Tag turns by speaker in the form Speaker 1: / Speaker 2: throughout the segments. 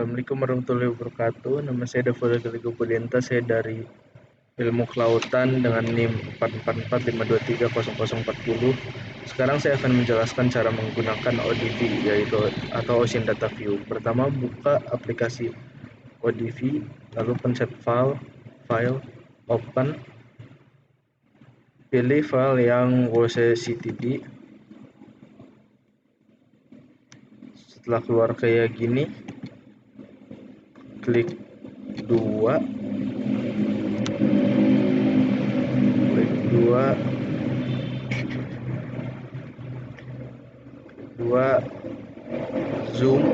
Speaker 1: Assalamualaikum warahmatullahi wabarakatuh. Nama saya Dafur Galigo Pudenta. Saya dari Ilmu Kelautan dengan NIM 444523040. Sekarang saya akan menjelaskan cara menggunakan ODV yaitu atau Ocean Data View. Pertama, buka aplikasi ODV, lalu pencet file, open. Pilih file yang WCTD. Setelah keluar kayak gini, klik 2 zoom,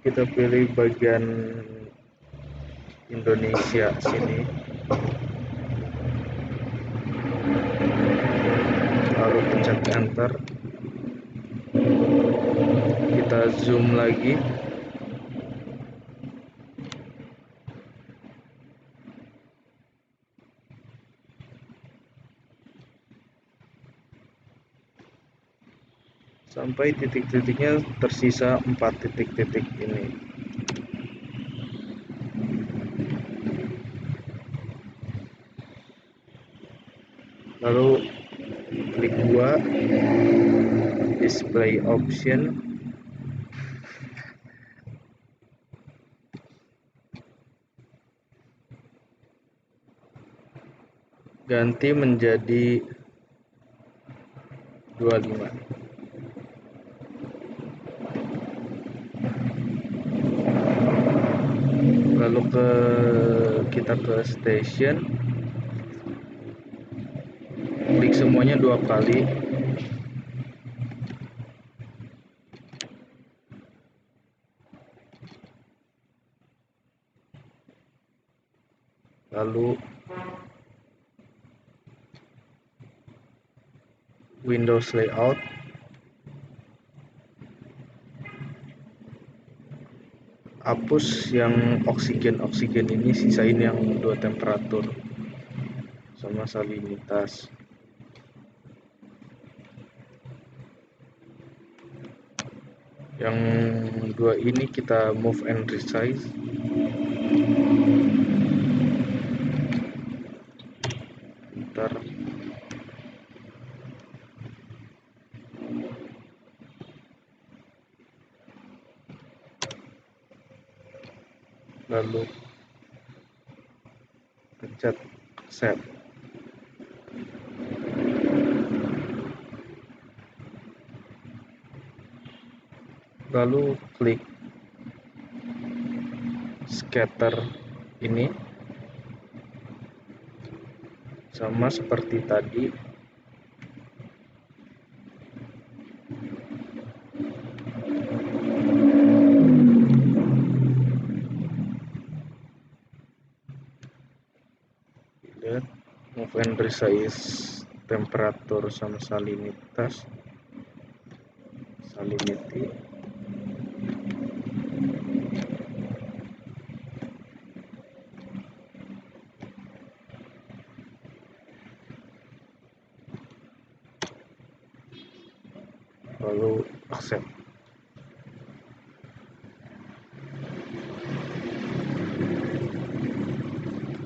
Speaker 1: kita pilih bagian Indonesia sini, lalu pencet enter, kita zoom lagi, sampai titik-titiknya tersisa 4 titik-titik ini. Lalu klik 2 display option, ganti menjadi 25. Lalu kita ke station, klik semuanya 2 kali, lalu Windows layout, hapus yang oksigen ini, sisain yang 2 temperatur sama salinitas. Yang 2 ini kita move and resize. Bentar. Lalu pencet set. Lalu klik scatter ini, sama seperti tadi. Lihat, move and resize temperatur sama salinitas, salinity. Lalu accept.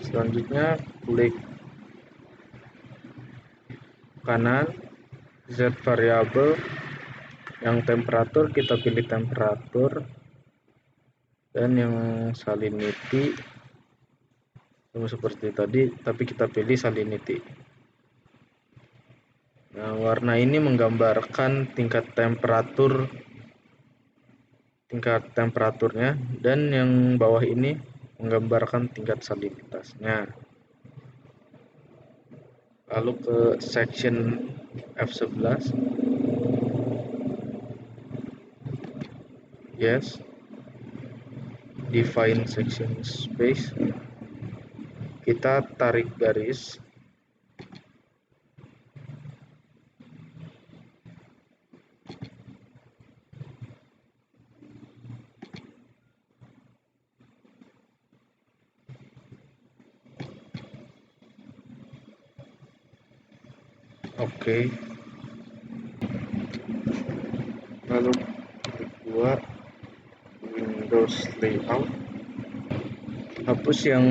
Speaker 1: Selanjutnya klik kanan, Z variable, yang temperatur kita pilih temperatur, dan yang salinity sama seperti tadi, tapi kita pilih salinity. Nah, warna ini menggambarkan tingkat temperaturnya, dan yang bawah ini menggambarkan tingkat salinitasnya. Lalu ke section F11, yes, define section space, kita tarik garis, oke. lalu klik 2 Windows layout, hapus yang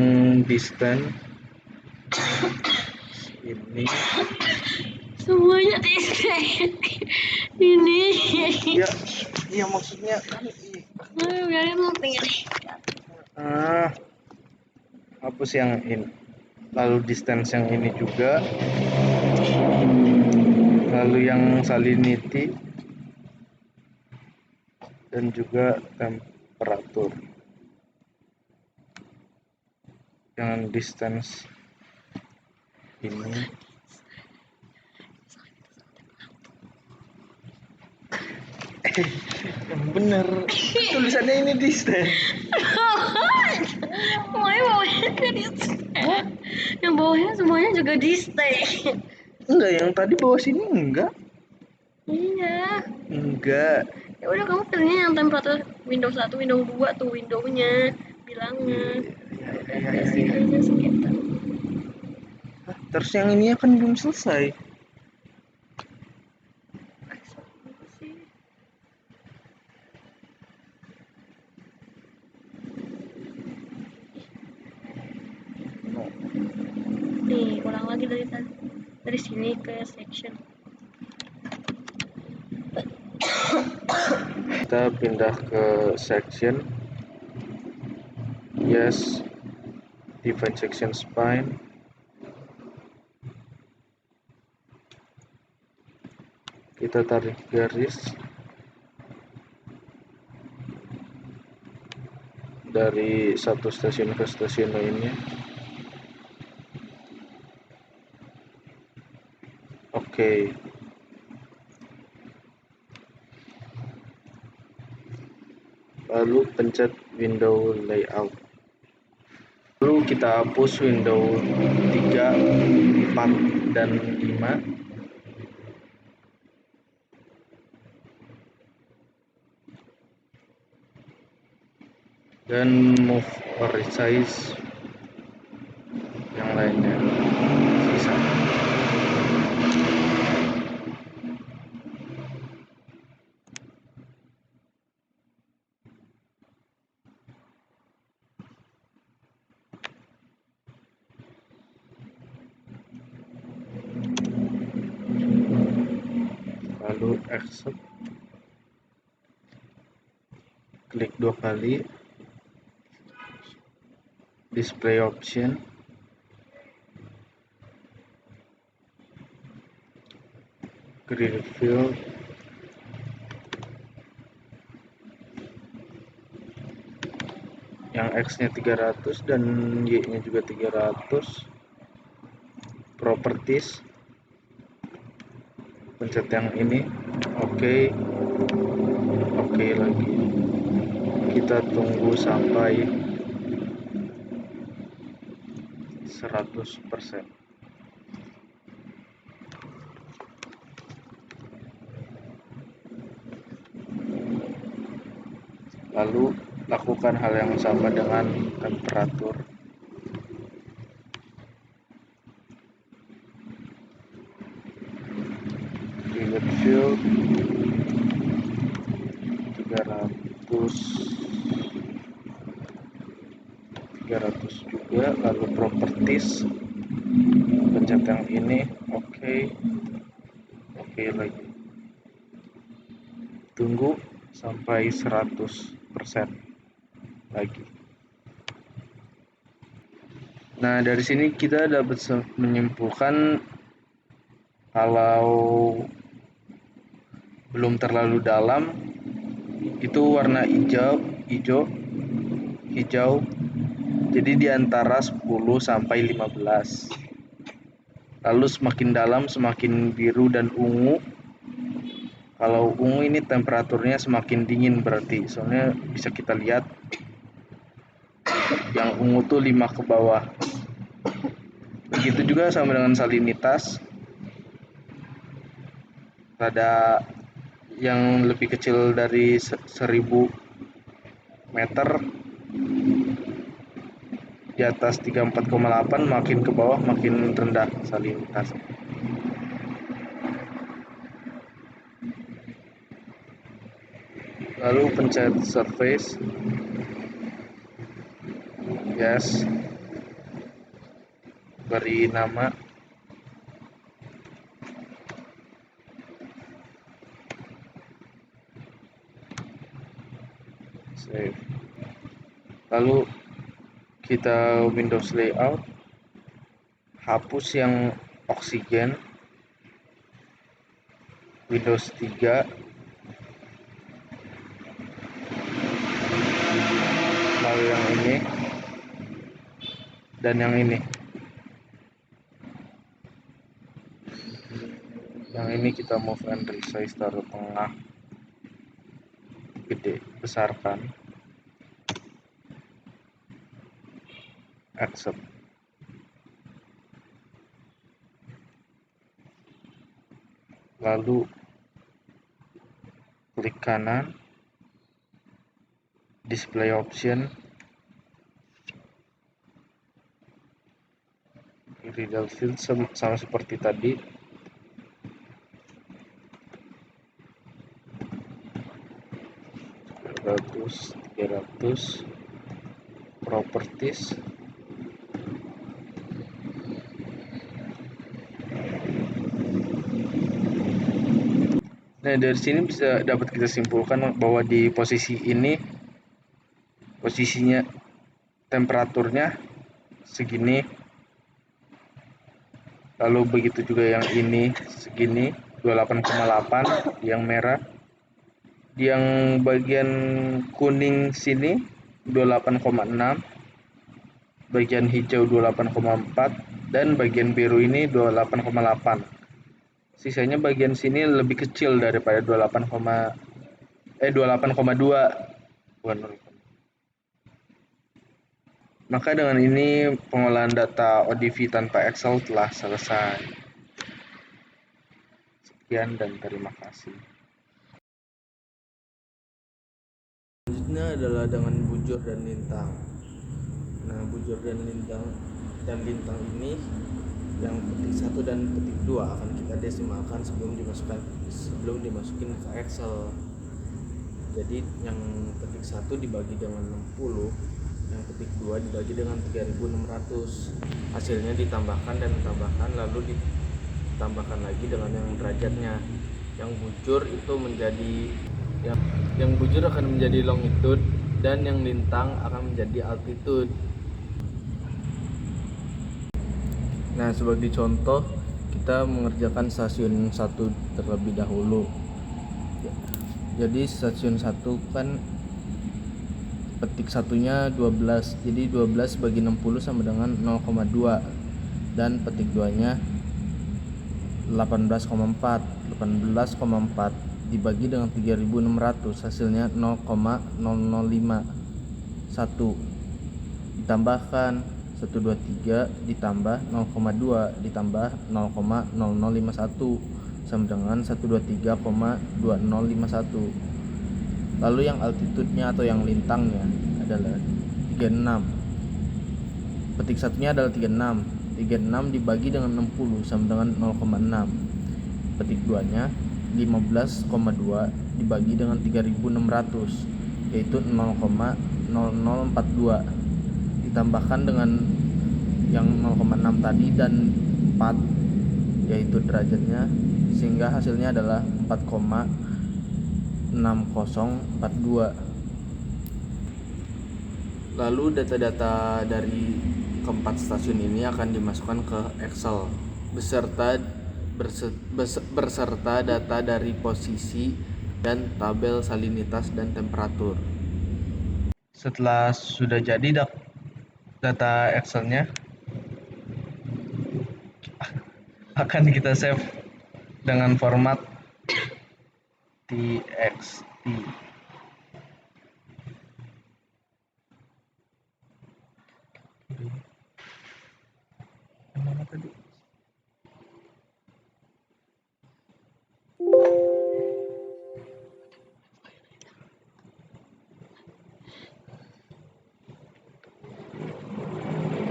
Speaker 1: distance ini.
Speaker 2: Semuanya display ini.
Speaker 1: Ya maksudnya kan
Speaker 2: Biarin lu tinggal.
Speaker 1: hapus yang ini, lalu distance yang ini juga, lalu yang salinity dan juga temperatur. Yang distance ini yang bener tulisannya ini distance.
Speaker 2: Bawahnya ke display. Yang bawahnya semuanya juga display.
Speaker 1: Enggak, yang tadi bawah sini enggak.
Speaker 2: Iya.
Speaker 1: Enggak.
Speaker 2: Ya udah kamu pilihnya yang temperatur Windows 1, Windows 2 tuh windownya bilangnya. Spesifikasinya segitu.
Speaker 1: Terus yang ini kan belum selesai.
Speaker 2: Nih, ulang lagi dari sini ke section.
Speaker 1: Kita pindah ke section. Yes, define section spine. Kita tarik garis dari satu stasiun ke stasiun lainnya. Oke. Lalu pencet window layout. Lalu kita hapus window 3, 4, dan 5. Dan move or resize yang lainnya sisa. Lalu accept, klik 2 kali, display option, grid fill, yang X nya 300 dan Y nya juga 300. Properties, pencet yang ini, oke lagi. Kita tunggu sampai 100%. Lalu lakukan hal yang sama dengan temperatur. Liquid fill 300 juga. Lalu properties, pencet yang ini, oke lagi. Tunggu sampai 100% lagi. Nah, dari sini kita dapat menyimpulkan kalau belum terlalu dalam itu warna hijau. Jadi di antara 10 sampai 15. Lalu semakin dalam semakin biru dan ungu. Kalau ungu ini temperaturnya semakin dingin berarti. Soalnya bisa kita lihat yang ungu tuh 5 ke bawah. Begitu juga sama dengan salinitas. Ada yang lebih kecil dari 1000 meter, di atas 34,8, makin ke bawah makin rendah salinitas. lalu pencet surface, yes, beri nama, save. Lalu kita Windows layout, hapus yang oksigen, Windows 3, lalu yang ini dan yang ini. Yang ini kita move and resize, taruh tengah, gede, besarkan, accept. Lalu klik kanan, display option, riddle field sama seperti tadi. Ratus, 300, properties, nah dari sini bisa dapat kita simpulkan bahwa di posisi ini posisinya temperaturnya segini, lalu begitu juga yang ini segini 28,8 yang merah, yang bagian kuning sini 28,6, bagian hijau 28,4, dan bagian biru ini 28,8. Sisanya bagian sini lebih kecil daripada 28,2. Maka dengan ini pengolahan data ODV tanpa Excel telah selesai. Sekian dan terima kasih. Selanjutnya adalah dengan bujur dan lintang. Nah, bujur dan lintang ini yang petik 1 dan petik 2 akan kita desimalkan sebelum dimasukin ke Excel. Jadi yang petik 1 dibagi dengan 60, yang petik 2 dibagi dengan 3600. Hasilnya ditambahkan dan ditambahkan, lalu ditambahkan lagi dengan yang derajatnya. Yang bujur itu menjadi yang bujur akan menjadi longitude dan yang lintang akan menjadi altitude. Nah, sebagai contoh kita mengerjakan stasiun 1 terlebih dahulu. Jadi stasiun 1 kan petik satunya 12, jadi 12 bagi 60 sama dengan 0,2, dan petik 2 nya 18,4 dibagi dengan 3600, hasilnya 0,0051, ditambahkan 123 ditambah 0,2 ditambah 0,0051 sama dengan 123,2051. Lalu yang altitude-nya atau yang lintangnya adalah 36. Petik satunya adalah 36. 36 dibagi dengan 60 sama dengan 0,6. Petik 2-nya 15,2 dibagi dengan 3600, yaitu 0,0042. Ditambahkan dengan yang 0,6 tadi dan 4, yaitu derajatnya, sehingga hasilnya adalah 4,6042. Lalu data-data dari keempat stasiun ini akan dimasukkan ke Excel beserta data dari posisi dan tabel salinitas dan temperatur. Setelah sudah jadi data Excel-nya, akan kita save dengan format txt. Mana tadi?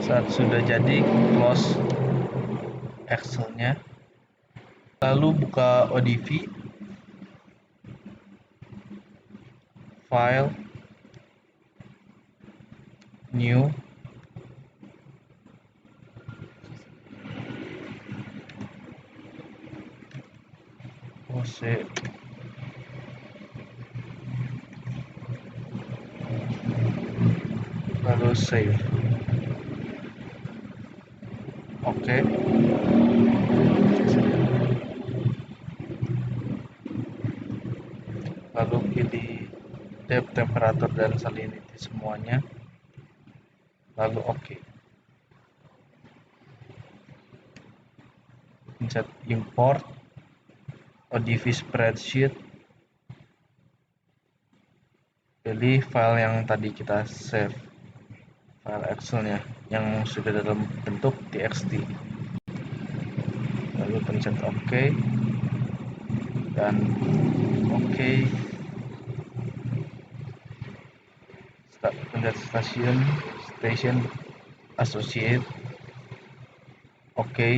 Speaker 1: Saat sudah jadi, close Excel-nya, lalu buka ODV, file, new, lalu save. Oke. Lalu pilih depth, temperatur, dan salinity semuanya, lalu oke. Pencet import ODV spreadsheet, pilih file yang tadi kita save, file Excelnya yang sudah dalam bentuk txt, lalu pencet oke dan oke. Pencet station associate, oke.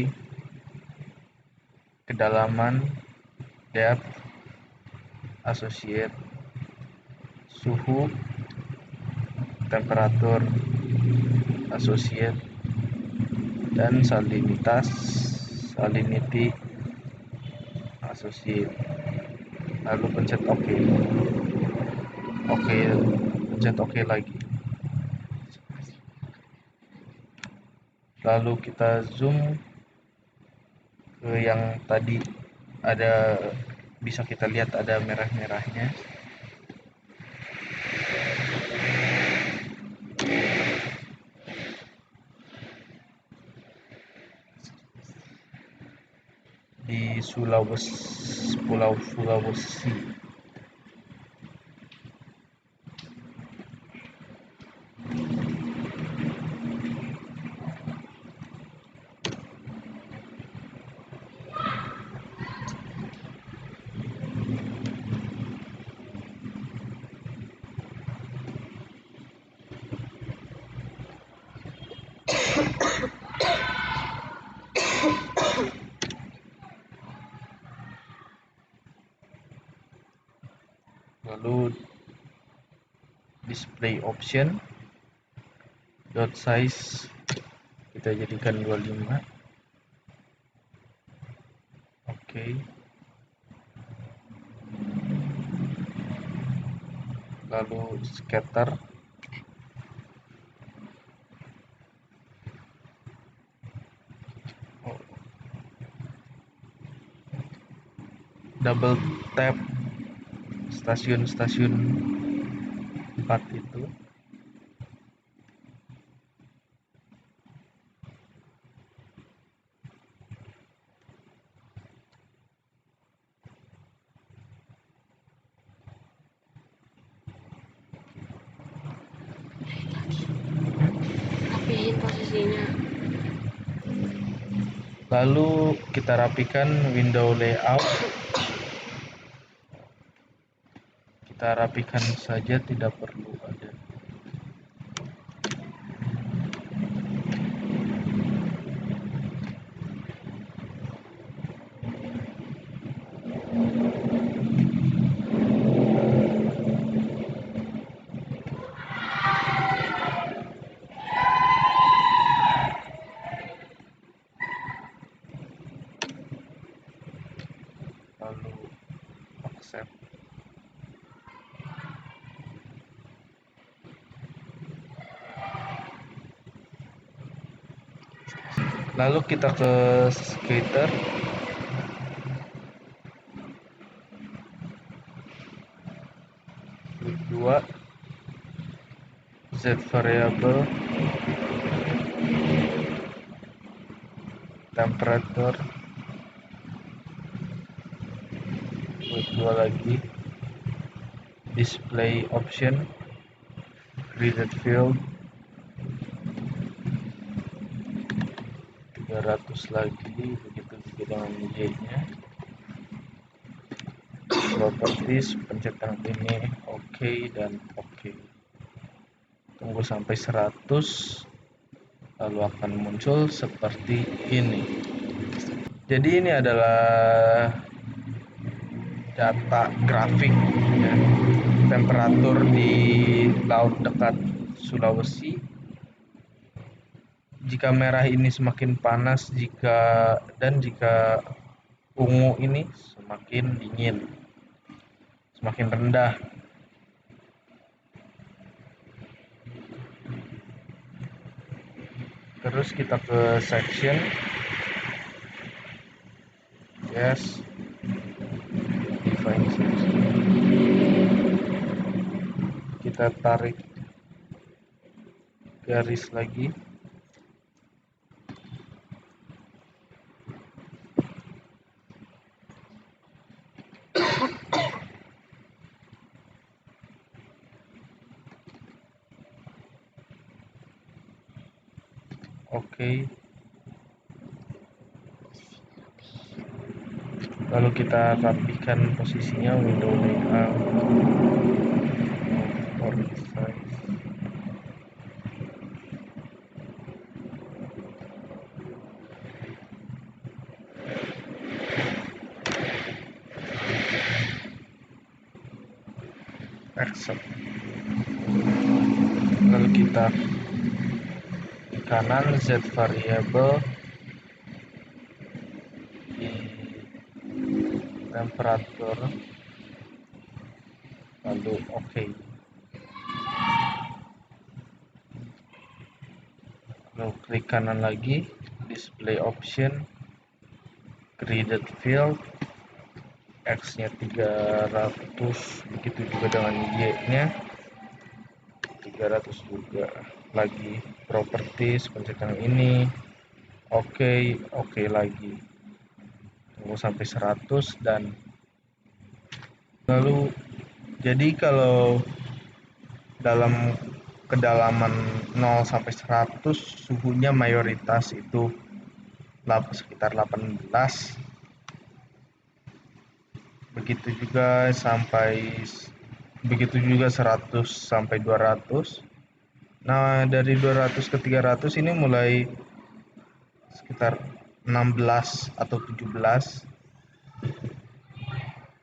Speaker 1: Kedalaman, depth, associate, suhu, temperatur, associate, dan salinity, associate. Lalu pencet oke. Pencet oke lagi. Lalu kita zoom ke yang tadi, bisa kita lihat ada merah-merahnya. Di Pulau Sulawesi. Lalu display option, dot size kita jadikan 25. Oke. Lalu scatter, double tap stasiun-stasiun 4 itu.
Speaker 2: Rapihin posisinya.
Speaker 1: Lalu kita rapikan window layout. Kita rapikan saja, tidak perlu ada. Lalu accept. Lalu kita ke scatter, kedua Z variable, temperature, kedua lagi display option, graded field 300 lagi, begitu juga dengan Y-nya. Properties, pencet yang ini oke dan oke. Tunggu sampai 100, lalu akan muncul seperti ini. Jadi ini adalah data grafik ya. temperatur di laut dekat Sulawesi. Jika merah ini semakin panas, jika ungu ini semakin dingin, semakin rendah. Terus kita ke section. Yes. Define section. Kita tarik garis lagi. Oke. Lalu kita rapikan posisinya, window layout, font size. Accept. Lalu kita di kanan Z variable, di temperatur, lalu OK. Lalu klik kanan lagi, display option, graded field, X-nya 300, begitu juga dengan Y-nya 300 juga. Lagi properties, pencet yang ini, OK lagi. Tunggu sampai 100 dan lalu jadi kalau dalam kedalaman 0 sampai 100 suhunya mayoritas itu sekitar 18. Begitu juga 100 sampai 200. Nah, dari 200 ke 300 ini mulai sekitar 16 atau 17.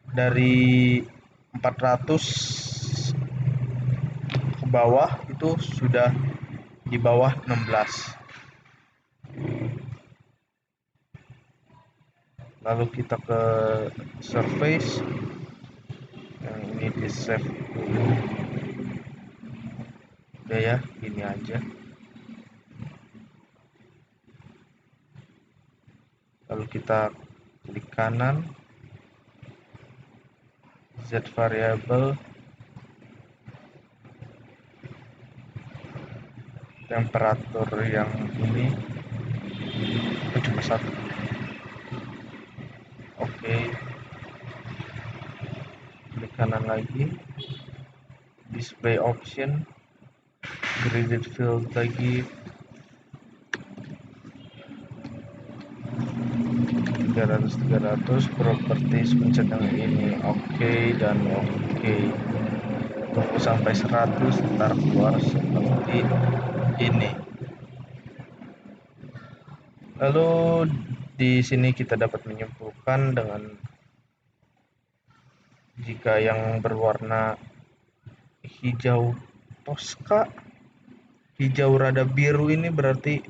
Speaker 1: Dari 400 ke bawah itu sudah di bawah 16. Lalu kita ke surface, yang ini di save dulu. Udah ya, gini aja. Lalu kita klik kanan, Z variable, temperatur yang ini itu cuma 1. Oke. Klik kanan lagi, display option, graded field lagi, 300, properties, pencet yang ini, oke dan oke. Tunggu sampai 100, ntar keluar seperti ini. Lalu di sini kita dapat menyimpulkan dengan jika yang berwarna hijau toska, hijau rada biru ini berarti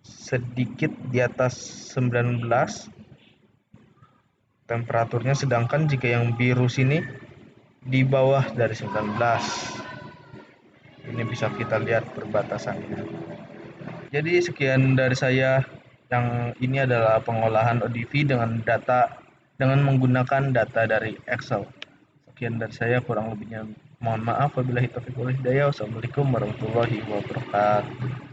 Speaker 1: sedikit di atas 19 temperaturnya, sedangkan jika yang biru sini di bawah dari 19. Ini bisa kita lihat perbatasannya. Jadi sekian dari saya. Yang ini adalah pengolahan ODV dengan menggunakan data dari Excel. Sekian dari saya, kurang lebihnya mohon maaf. Wabillahi taufiq wal hidayah. Wassalamualaikum warahmatullahi wabarakatuh.